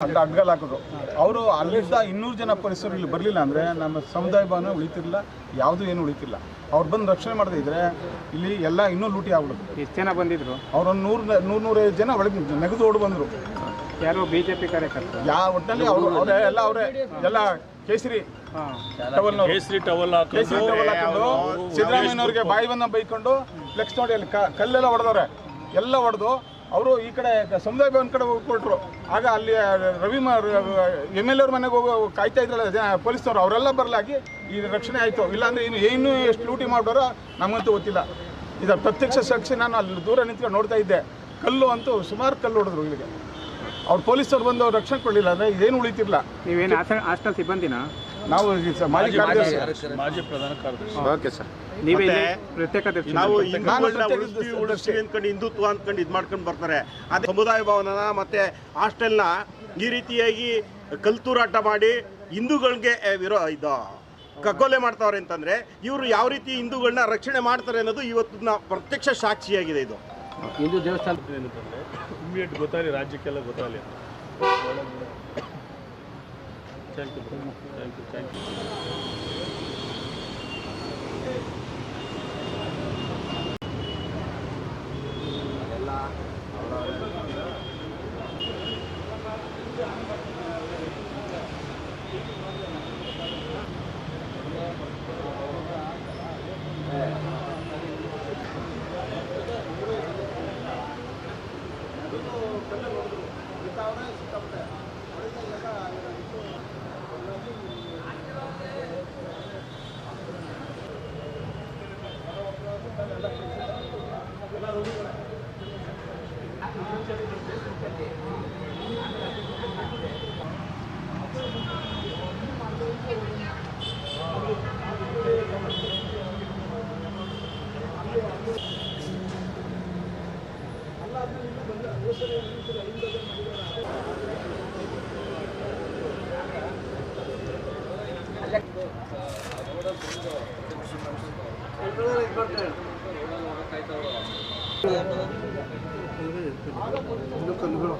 ಅಡ್ಗಲ್ ಹಾಕಿದ್ರು ಅವರು ಅಲ್ಲಿದ್ದ 200 ಜನ ಪರಿಸರ ಇಲ್ಲಿ ಬರಲಿಲ್ಲ ಅಂದರೆ ನಮ್ಮ ಸಮುದಾಯ ಭವನ ಉಳಿತಿರಲಿಲ್ಲ, ಯಾವುದೂ ಏನು ಉಳಿತಿಲ್ಲ. ಅವ್ರು ಬಂದು ರಕ್ಷಣೆ ಮಾಡದೇ ಇದ್ರೆ ಇಲ್ಲಿ ಎಲ್ಲ ಇನ್ನೂ ಲೂಟಿ ಆಗ್ಬಿಡುತ್ತೆ. ಎಷ್ಟು ಜನ ಬಂದಿದ್ರು? ಅವರೊಂದು 100-150 ಜನ ಒಳಗೆ ನೆಗೆದು ಓಡಿ ಬಂದರು. ಯಾರು ಬಿಜೆಪಿ ಕಾರ್ಯಕರ್ತರು? ಯಾವ ಒಟ್ಟಿನಲ್ಲಿ ಅವರೇ ಎಲ್ಲ ಕೇಸರಿ ಟವಲ್ ಹಾಕೊಂಡು ಸಿದ್ದರಾಮಯ್ಯನವ್ರಿಗೆ ಬಾಯಿ ಬಂದ ಬೈಕೊಂಡು ಫ್ಲೆಕ್ಸ್ ನೋಡಿ ಅಲ್ಲಿ ಕಲ್ಲೆಲ್ಲ ಹೊಡೆದವ್ರೆ, ಎಲ್ಲ ಹೊಡೆದು ಅವರು ಈ ಕಡೆ ಸಮುದಾಯ ಭವನ ಕಡೆ ಹೋಗ್ಕೊಟ್ರು. ಆಗ ಅಲ್ಲಿ MLA ಅವ್ರ ಮನೆಗೆ ಹೋಗೋ ಕಾಯ್ತಾ ಇದ್ರಲ್ಲ ಜನ ಪೊಲೀಸ್ನವ್ರು, ಅವರೆಲ್ಲ ಬರಲಾಗಿ ಈ ರಕ್ಷಣೆ ಆಯಿತು. ಇಲ್ಲಾಂದರೆ ಇನ್ನೂ ಎಷ್ಟು ಲೂಟಿ ಮಾಡಿದರೋ ನಮಗಂತೂ ಗೊತ್ತಿಲ್ಲ. ಇದರ ಪ್ರತ್ಯಕ್ಷ ಸಾಕ್ಷಿ ನಾನು ಅಲ್ಲಿ ದೂರ ನಿಂತ್ಕೊಂಡು ನೋಡ್ತಾ ಇದ್ದೆ. ಕಲ್ಲು ಅಂತೂ ಸುಮಾರು ಕಲ್ಲು ಹೊಡೆದ್ರು ಇಲ್ಲಿಗೆ. ಅವ್ರು ಪೊಲೀಸವ್ರು ಬಂದು ಅವ್ರು ರಕ್ಷಣೆ ಕೊಡಲಿಲ್ಲ ಅಂದರೆ ಇದೇನು ಉಳಿತಿರಲಿಲ್ಲ. ನೀವೇನು ಹಾಸ್ಟೆಲ್ ಸಿಬ್ಬಂದಿನ? ನಾವು ಮಾಜಿ ಪ್ರಧಾನ ಕಾರ್ಯದರ್ಶಿ. Okay sir. ನೀವೇ ಪ್ರತ್ಯೇಕ ನಾವು ಹಿಂದುತ್ವ ಅಂದ್ಕೊಂಡು ಇದು ಮಾಡ್ಕೊಂಡು ಬರ್ತಾರೆ. ಅದೇ ಸಮುದಾಯ ಭವನನ ಮತ್ತೆ ಹಾಸ್ಟೆಲ್ನ ಈ ರೀತಿಯಾಗಿ ಕಲ್ತೂರಾಟ ಮಾಡಿ ಹಿಂದೂಗಳಿಗೆ ಇದು ಕಗ್ಗೊಲೆ ಮಾಡ್ತಾವ್ರೆ ಅಂತಂದ್ರೆ ಇವರು ಯಾವ ರೀತಿ ಹಿಂದೂಗಳನ್ನ ರಕ್ಷಣೆ ಮಾಡ್ತಾರೆ ಅನ್ನೋದು ಇವತ್ತಿನ ಪ್ರತ್ಯಕ್ಷ ಸಾಕ್ಷಿಯಾಗಿದೆ. ಇದು ಹಿಂದೂ ದೇವಸ್ಥಾನ ಏನಂತಂದ್ರೆ ಇಮ್ಮಿಡಿಯೇಟ್ ಗೊತ್ತಾಗಲಿ, ರಾಜ್ಯಕ್ಕೆಲ್ಲ ಗೊತ್ತಾಗಲಿ. Thank you. ಕಲ್ಲುಗಳು